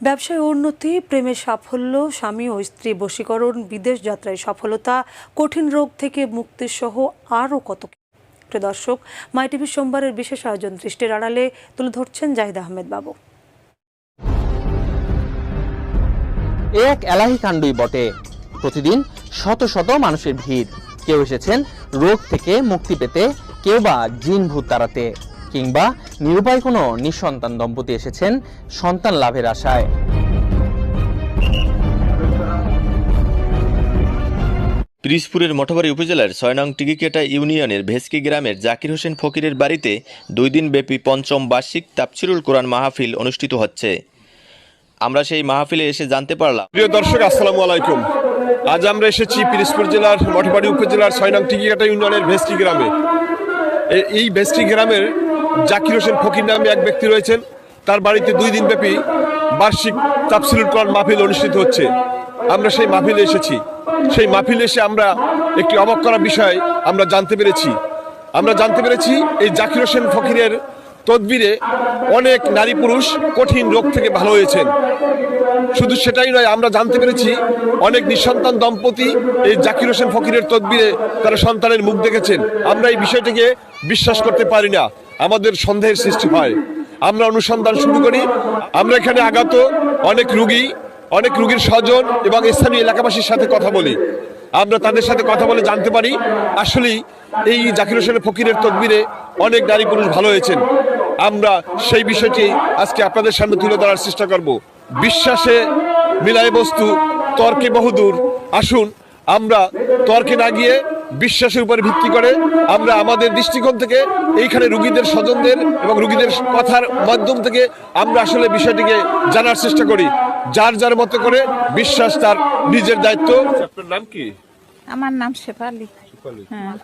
ব্যবসায় উন্নতি, প্রেমের সাফল্য, স্বামী ও স্ত্রী বশীকরণ, বিদেশ যাত্রায় সফলতা, কঠিন রোগ থেকে মুক্তি সহ আরও কত কিছু। প্রিয় দর্শক, মাই টিভির সোমবারের বিশেষ আয়োজন দৃষ্টির আড়ালে তুলে ধরছেন জাহিদ আহমেদ বাবু। এক এলাহি কাণ্ডই বটে। প্রতিদিন শত শত মানুষের ভিড়। কেউ এসেছেন রোগ থেকে মুক্তি পেতে, কেউ বা জিন ভূত তাড়াতে, কিংবা নিরুপায় কোনো নিঃসন্তান দম্পতি এসেছেন সন্তান লাভের আশায়। পিরিজপুরের মঠবাড়ি উপজেলার ৬ নং টিকিকেটা ইউনিয়নের ভেসকি গ্রামের জাকির হোসেন ফকিরের বাড়িতে ২ দিন ব্যাপী পঞ্চম বার্ষিক তাফসিরুল কোরআন মাহফিল অনুষ্ঠিত হচ্ছে। আমরা সেই মাহফিলে এসে জানতে পারলাম। প্রিয় দর্শক, আসসালামু আলাইকুম। আজ আমরা এসেছি পিরিজপুর জেলার মঠবাড়ি উপজেলার ৬ নং টিকিকাটা ইউনিয়নের ভেস্কি গ্রামে। এই ভেস্কি গ্রামের জাকির হোসেন ফকির নামে এক ব্যক্তি রয়েছেন। তার বাড়িতে ২ দিন ব্যাপী বার্ষিক তাফসিরুল কোরআন মাহফিল অনুষ্ঠিত হচ্ছে। আমরা সেই মাহফিলে এসেছি। সেই মাহফিলে এসে আমরা একটি অবাক করা বিষয় আমরা জানতে পেরেছি এই জাকির হোসেন ফকিরের তদবিরে অনেক নারী পুরুষ কঠিন রোগ থেকে ভালো হয়েছেন। শুধু সেটাই নয়, আমরা জানতে পেরেছি অনেক নিঃসন্তান দম্পতি এই জাকির হোসেন ফকিরের তদবিরে তারা সন্তানের মুখ দেখেছেন। আমরা এই বিষয়টিকে বিশ্বাস করতে পারি না, আমাদের সন্দেহের সৃষ্টি হয়। আমরা অনুসন্ধান শুরু করি। আমরা এখানে আগত অনেক রুগীর স্বজন এবং স্থানীয় এলাকাবাসীর সাথে কথা বলি। আমরা তাদের সাথে কথা বলে জানতে পারি আসলেই এই জাকির হোসেন ফকিরের তদবিরে অনেক নারী পুরুষ ভালো হয়েছেন। আমরা সেই বিষয়টি আজকে আপনাদের সামনে তুলে ধরার চেষ্টা করব। বিশ্বাসে মিলায় বস্তু, তর্কে বহুদূর। আসুন আমরা তর্কে না গিয়ে বিশ্বাসের উপরে ভিত্তি করে আমরা আমাদের দৃষ্টিকোণ থেকে এইখানে রুগীদের স্বজনদের এবং রুগীদের কথার মাধ্যম থেকে আমরা আসলে বিষয়টিকে জানার চেষ্টা করি। যার যার মতো করে বিশ্বাস তার নিজের দায়িত্ব। আপনার নাম কি? আমার নাম শেফালি। হ্যাঁ।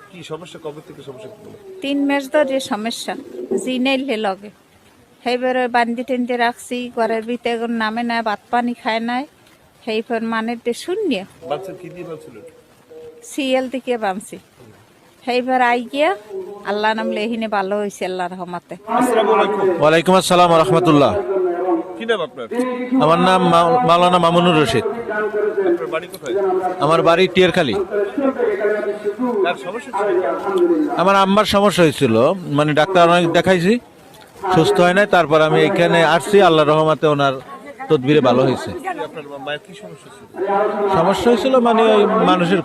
কি সমস্যা, কবে থেকে সমস্যা? 3 মাস ধরে সমস্যা, জিনেল লগে সেইবারে বান্দি টেন্দি রাখছি, ঘরের ভিতরে নামে না, ভাত পানি খায় নাই। সেইবার মানে শূন্য সিএল থেকে বানছি। সেইবার আই গিয়া আল্লাহ নামলে এখানে ভালো হয়েছে আল্লাহ রহমতে। ওয়ালাইকুম আসসালাম ওয়া রাহমাতুল্লাহ। কি নাম আপনার? আমার নাম মাওলানা মামুনুর রশিদ। আপনার বাড়ি কোথায়? আমার বাড়ি টিয়ারখালী। আমার আম্মার সমস্যা হয়েছিল, মানে ডাক্তার অনেক দেখাইছি, সুস্থ হয় নাই। তারপর আমি এখানে আসছি, আল্লাহ রহমতে ওনার তদবিরে ভালো হয়েছে। সমস্যা হয়েছিল মানে ওই মানুষের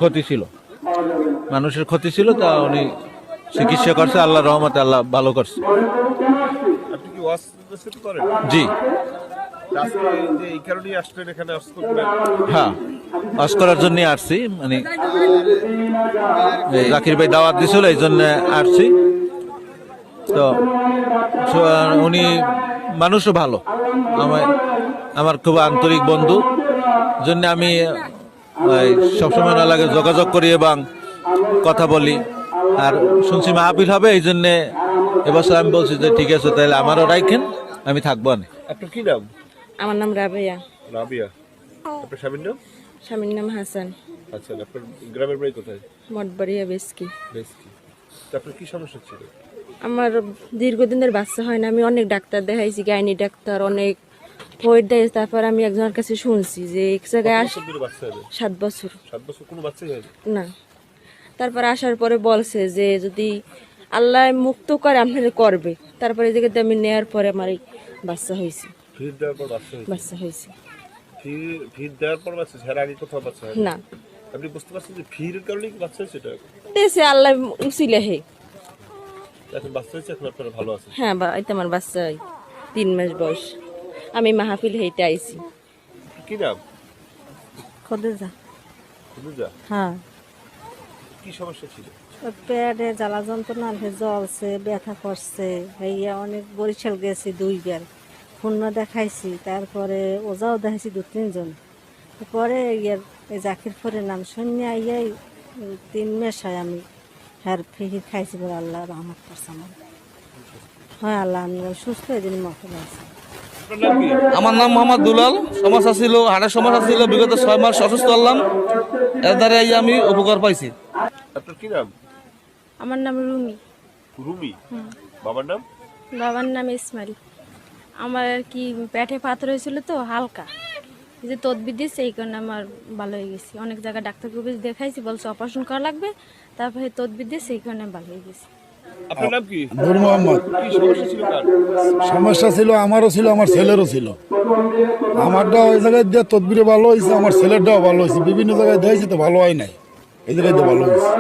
ক্ষতি ছিল, তা উনি চিকিৎসা করছে, আল্লাহ রহমতে আল্লাহ ভালো করছে। জি, হ্যাঁ, ওয়াজ করার জন্য আসছি। মানে জাকির ভাই দাওয়াত দিছিল, এই জন্য আসছি। তো উনি মানুষও ভালো, আমার খুব আন্তরিক বন্ধু। জন্য আমি সবসময় না লাগে যোগাযোগ করি এবং কথা বলি। আর শুনছি মাহফিল হবে, এই জন্য এবছর আমি বলছি যে ঠিক আছে, তাহলে আমারও রাখেন, আমি থাকবো না। আপনার কি নাম? আমার নাম রাবেয়া। আপনার স্বামীর নাম? স্বামীর নাম হাসান। আচ্ছা, আপনার গ্রামের বাড়ি কোথায়? মঠবাড়িয়া বেসকি। আপনার কি সমস্যা ছিল? আমার দীর্ঘদিনের বাচ্চা হয় না, আমি অনেক ডাক্তার দেখাইছি, গাইনি ডাক্তার অনেক ভয় দেয়। তারপর আমি একজনের কাছে শুনছি যে এক জায়গায় 7 বছর। 7 বছর কোনো বাচ্চাই হয় না। তারপর আসার পরে বলছে যে যদি আল্লাহ মুক্ত করে আপনাদের করবে। তারপরে এই জায়গাতে আমি নেওয়ার পরে আমার এই বাচ্চা হয়েছে। ফির দেওয়ার পর বাচ্চা হয়েছে। ফির দেওয়ার পর বাচ্চা, এর আগে কোথাও বাচ্চা হয় না। আপনি বুঝতে পারছেন যে ফিরের কারণে কি বাচ্চা হয়েছে? এটা দেশে আল্লাহ উচিলে হে এখন বাচ্চা হয়েছে, এখন আপনারা ভালো আছেন? হ্যাঁ, এটা আমার বাচ্চা 3 মাস বয়স। আমি মাহফিল হেঁটে আইছি। কি নাম? খোদেজা। হ্যাঁ। কি সমস্যা ছিল? পেটে জ্বালা যন্ত্রণা, জ্বলছে, ব্যথা করছে। ভাইয়া অনেক বরিশাল গেছি 2 বার, খুলনা দেখাইছি, তারপরে ওজাও দেখাইছি 2-3 জন। পরে এই জাকির ফরের নাম শুনে আইয়াই 3 মাস হয় আমি হ্যার ফিকির খাইছি বলে আল্লাহ রহমত করছে আমার। হ্যাঁ, আল্লাহ আমি সুস্থ এই জন্য মফল আছি। আমার নাম মোহাম্মদ দুলাল। সমস্যা ছিল, হাড়ের সমস্যা ছিল, বিগত 6 মাস অসুস্থ হলাম, এর দ্বারা আমি উপকার পাইছি। আপনার কি নাম? আমার নাম রুমি। রুমি। বাবার নাম? বাবার নাম ইসমাইল। আমার আর কি পেটে পাথর হয়েছিল তো হালকা, এই যে তদবির দিচ্ছে এই কারণে আমার ভালো হয়ে গেছি। অনেক জায়গায় ডাক্তারকে দেখাইছি, বলছে অপারেশন করা লাগবে, তারপরে তদবির দিচ্ছে এই কারণে ভালো হয়ে গেছি। আপনার নাম কি? নূর মোহাম্মদ। কি সমস্যা ছিল কার? সমস্যা ছিল আমারও ছিল, আমার ছেলেরও ছিল। আমারটা ওই জায়গায় দিয়ে তদবিরে ভালো হয়েছে, আমার ছেলেরটাও ভালো হয়েছে। বিভিন্ন জায়গায় দিয়েছে তো ভালো হয় নাই, এই জায়গায় দিয়ে ভালো হয়েছে।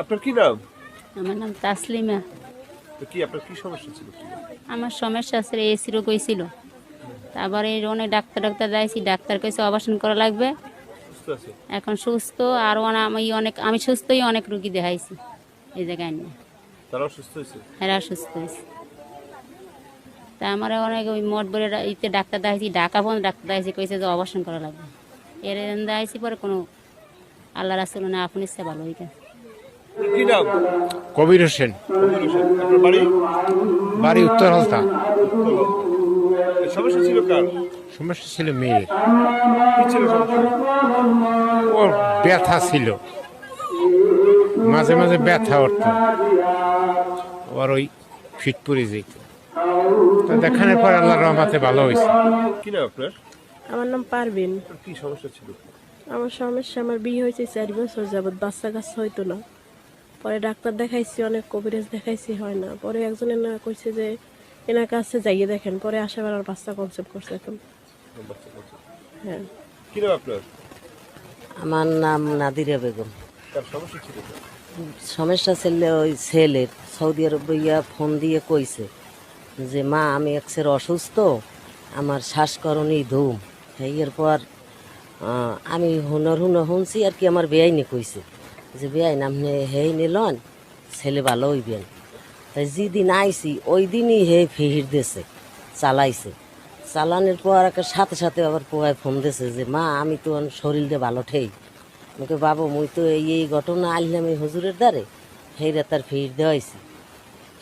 আপনার কি নাম? আমার নাম তাসলিমা। তো কি আপনার কি সমস্যা ছিল? আমার সমস্যা ছিল এসি রোগ হয়েছিল, তারপরে অনেক ডাক্তার যাইছি, ডাক্তার কাছে অপারেশন করা লাগবে। সুস্থ আছে? এখন সুস্থ, আর আমি সুস্থই অনেক রুগী দেখাইছি এই জায়গায় নিয়ে, তারাও সুস্থ হয়েছে? এরা সুস্থ হয়েছে। তা আমার অনেক ওই মোটবরে ইতে ডাক্তার দেখাইছি, ঢাকা পর্যন্ত ডাক্তার দেখাইছি, কইছে যে অপারেশন করা লাগবে। এর দেখাইছি পরে কোনো আল্লাহ রাসূল না আপনি ইচ্ছা ভালো হয়ে গেছে। কি নাম? কবির হোসেন। কবির হোসেন। আপনার বাড়ি? বাড়ি উত্তর হালতা। সমস্যা ছিল কার? সমস্যা ছিল মেয়ের, কি ছিল সমস্যা? ওর ব্যথা ছিল, মাঝে মাঝে ব্যথা উঠত, ওর ওই ফিট পড়ে যেত। তো দেখানোর পর আল্লাহর রহমতে ভালো হয়েছে। কি নাম আপনার? আমার নাম পারভিন। আপনার কি সমস্যা ছিল? আমার সমস্যা, আমার বিয়ে হয়েছে 4 বছর যাবৎ, বাচ্চা কাচ্চা হইতো না। পরে ডাক্তার দেখাইছি, অনেক কবিরাজ দেখাইছি, হয় না। পরে একজনের না কইছে যে এনার কাছে যাইয়ে দেখেন, পরে আসাবার আর বাচ্চা কনসেপ্ট করছে এখন। হ্যাঁ। কি নাম আপনার? আমার নাম নাদিরা বেগম। তার সমস্যা ছিল কার? সমস্যা ছিল ওই ছেলের, সৌদি আরব ইয়া ফোন দিয়ে কইছে যে মা আমি এক্সের অসুস্থ, আমার শ্বাসকরণই ধুম। এরপর আমি শুনছি আর কি, আমার বেআইনি কইছে যে বেআইন আপনি হেই নিলন, ছেলে ভালো হইবেন। তাই যেদিন আইসি ওই দিনই হে ফিহির দিয়েছে, চালাইছে। চালানোর পর সাথে সাথে আবার পোয়ায় ফোন দিয়েছে যে মা আমি তো শরীরটা ভালো ঠেই। আমাকে বাবু মুই তো এই ঘটনা আইলাম এই হুজুরের দ্বারে, হেই তার ফিহির দেওয়াইছি।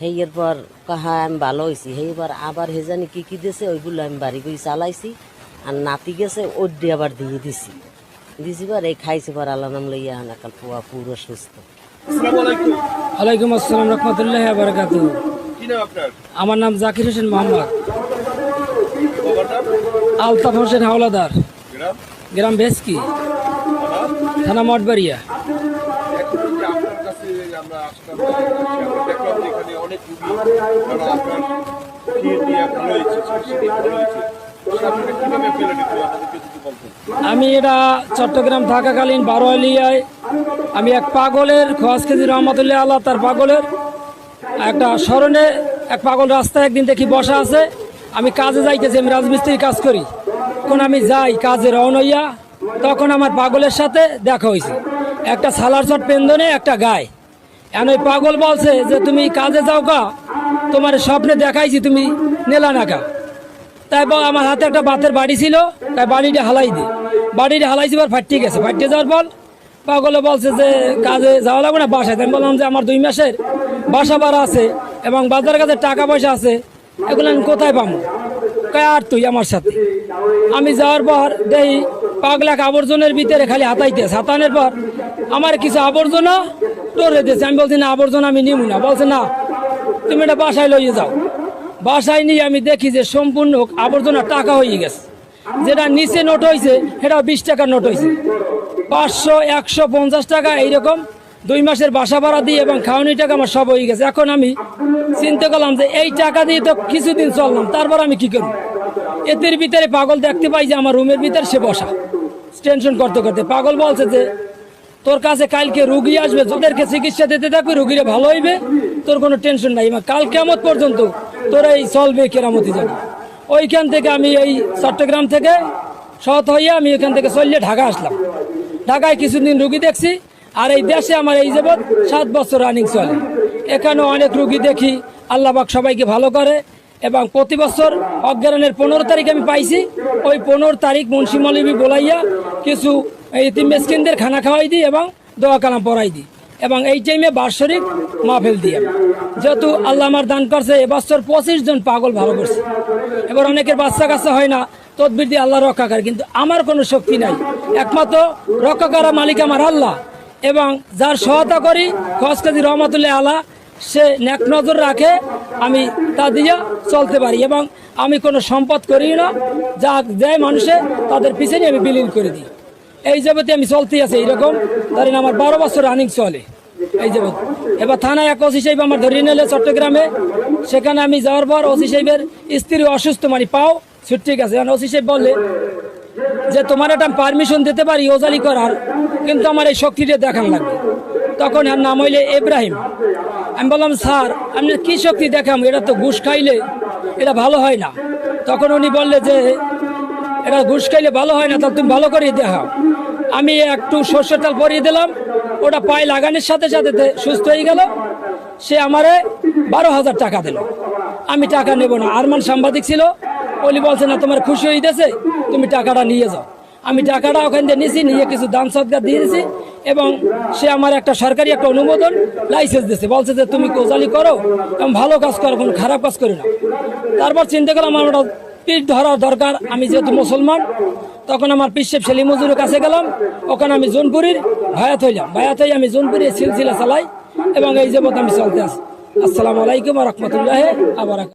হেইয়ের পর কাহা আমি ভালো হয়েছি। হেইবার আবার হে জানি কী দিয়েছে, ওইগুলো আমি বাড়ি গিয়ে চালাইছি। আর নাতি গেছে ওড্ডি আবার দিয়ে দিছি, বার এই খাইছে পর আল্লাহ নাম লইয়া হানাকাল পোয়া পুরো সুস্থ। আসসালামু আলাইকুম। ওয়ালাইকুম আসসালাম রহমতুল্লাহ বারাকাতুহু। কি নাম আপনার? আমার নাম জাকির হোসেন মোহাম্মদ। বাবার নাম? আলতাফ হোসেন হাওলাদার, গ্রাম? গ্রাম ভেস্কি, থানা মঠবাড়িয়া। এখন যে আপনার কাছে আমরা আসলাম, আমরা দেখলাম যে এখানে অনেক রুগী যারা আপনার ক্ষীর নিয়ে ভালো হয়েছে, চিকিৎসা নিয়ে ভালো হয়েছে। সে আপনাকে কিভাবে পেলেন একটু আমাদেরকে যদি বলতেন। আমি এটা চট্টগ্রাম থাকাকালীন বারোয়ালিয়ায় আমি এক পাগলের খোয়াজ কেজি রহমতুল্লাহ আল্লাহ তার পাগলের একটা স্মরণে এক পাগল রাস্তায় একদিন দেখি বসা আছে। আমি কাজে যাইতেছি, আমি রাজমিস্ত্রির কাজ করি। তখন আমি যাই কাজে রওনা হইয়া, তখন আমার পাগলের সাথে দেখা হয়েছে। একটা সালার শট পেন্দনে একটা গায়ে। এখন ওই পাগল বলছে যে তুমি কাজে যাও কা, তোমার স্বপ্নে দেখাইছি তুমি নেলা না কা। তাই আমার হাতে একটা বাতের বাড়ি ছিল, তাই বাড়িটা হালাই দিই। বাড়িটা হালাইছি এবার ফাটিয়ে গেছে। ফাটিয়ে যাওয়ার পর পাগলে বলছে যে কাজে যাওয়া লাগবে না, বাসায়। আমি বললাম যে আমার 2 মাসের বাসা ভাড়া আছে এবং বাজারের কাছে টাকা পয়সা আছে, এগুলো আমি কোথায় পাবো? কয় আর তুই আমার সাথে। আমি যাওয়ার পর দেখি পাগলা আবর্জনের ভিতরে খালি হাতাইতেছে। হাতানোর পর আমার কিছু আবর্জনা টরে দিয়েছে। আমি বলছি না আবর্জনা আমি নিব না। বলছে না তুমি এটা বাসায় লইয়ে যাও। বাসায় নিয়ে আমি দেখি যে সম্পূর্ণ আবর্জনা টাকা হয়ে গেছে। যেটা নিচে নোট হয়েছে সেটা 20 টাকার নোট হয়েছে। 500, 150 টাকা এইরকম 2 মাসের বাসা ভাড়া দিয়ে এবং খাওয়ানি টাকা আমার সব হয়ে গেছে। এখন আমি চিন্তা করলাম যে এই টাকা দিয়ে তো কিছুদিন চললাম, তারপর আমি কি করব? এদের ভিতরে পাগল দেখতে পাই যে আমার রুমের ভিতরে সে বসা, টেনশন করতে করতে। পাগল বলছে যে তোর কাছে কালকে রুগী আসবে, তোদেরকে চিকিৎসা দিতে থাকবে, রুগীরা ভালো হইবে, তোর কোনো টেনশন নাই। কাল কিয়ামত পর্যন্ত তোর এই চলবে কেরামতি যাবে। ওইখান থেকে আমি এই চট্টগ্রাম থেকে সৎ হইয়া আমি এখান থেকে চললে ঢাকা আসলাম। ঢাকায় কিছুদিন রুগী দেখছি। আর এই দেশে আমার এই যাবৎ 7 বছর রানিং চলে। এখানেও অনেক রুগী দেখি, আল্লাহ পাক সবাইকে ভালো করে। এবং প্রতি বছর অজ্ঞানের 15 তারিখ আমি পাইছি। ওই 15 তারিখ মুন্সি মৌলবী বলাইয়া কিছু এতিম মিসকিনদের খানা খাওয়াই দিই এবং দোয়া কালাম পড়াই দিই। এবং এই টাইমে বার্ষিক মাহফিল দিয়ে, যেহেতু আল্লাহ আমার দান করছে, এবছর 25 জন পাগল ভালো করছে। এবার অনেকের বাচ্চা কাচ্চা হয় না, তদবির দিয়ে আল্লাহ রক্ষা করে। কিন্তু আমার কোনো শক্তি নাই, একমাত্র রক্ষা করা মালিক আমার আল্লাহ। এবং যার সহায়তা করি খোয়াজ কাজী রহমতুল্লাহ আল্লাহ, সে নেক নজর রাখে আমি তা দিয়ে চলতে পারি, এবং আমি কোনো সম্পদ করি না, যা দেয় মানুষে তাদের পিছনে আমি বিলীন করে দিই। এই যাবতে আমি চলতে আছি এইরকম, ধরেন আমার 12 বছর রানিং চলে এই যাবত। এবার থানায় এক ওসি সাহেব আমার ধরিয়ে নিলে চট্টগ্রামে, সেখানে আমি যাওয়ার পর ওসি সাহেবের স্ত্রী অসুস্থ, মানে পাও ঠিক আছে। ওসি সাহেব বললে যে তোমার একটা পারমিশন দিতে পারি ওজালি করার, কিন্তু আমার এই শক্তিটা দেখান লাগবে। তখন এর নাম হইলে ইব্রাহিম। আমি বললাম স্যার আপনি কি শক্তি দেখাম, এটা তো ঘুষ খাইলে এটা ভালো হয় না। তখন উনি বললে যে এটা ঘুষ খাইলে ভালো হয় না, তাহলে তুমি ভালো করে দেখাও। আমি একটু সর্ষের তেল পরিয়ে দিলাম, ওটা পায়ে লাগানোর সাথে সাথে সুস্থ হয়ে গেল। সে আমারে 12,000 টাকা দিল। আমি টাকা নেব না, আরমান সাংবাদিক ছিল, উনি বলছে না তোমার খুশি হইতেছে তুমি টাকাটা নিয়ে যাও। আমি টাকাটা ওখান থেকে নিয়েছি, নিয়ে কিছু দান সদকার দিয়েছি, এবং সে আমার একটা সরকারি একটা অনুমোদন লাইসেন্স দিয়েছে, বলছে যে তুমি কোজালি করো এবং ভালো কাজ করো, কোনো খারাপ কাজ করি না। তারপর চিন্তা করলাম আমার ওটা পিঠ ধরার দরকার, আমি যেহেতু মুসলমান। তখন আমার পিসেব সেলিম হুজুরের কাছে গেলাম, ওখানে আমি জোনপুরীর ভায়াত হইলাম। ভায়াত হয়ে আমি জোনপুরে সিলসিলা চালাই, এবং এই যাবত আমি চলতে আছি। আসসালামু আলাইকুম ওয়া রাহমাতুল্লাহি ওয়া বারাকাতুহু।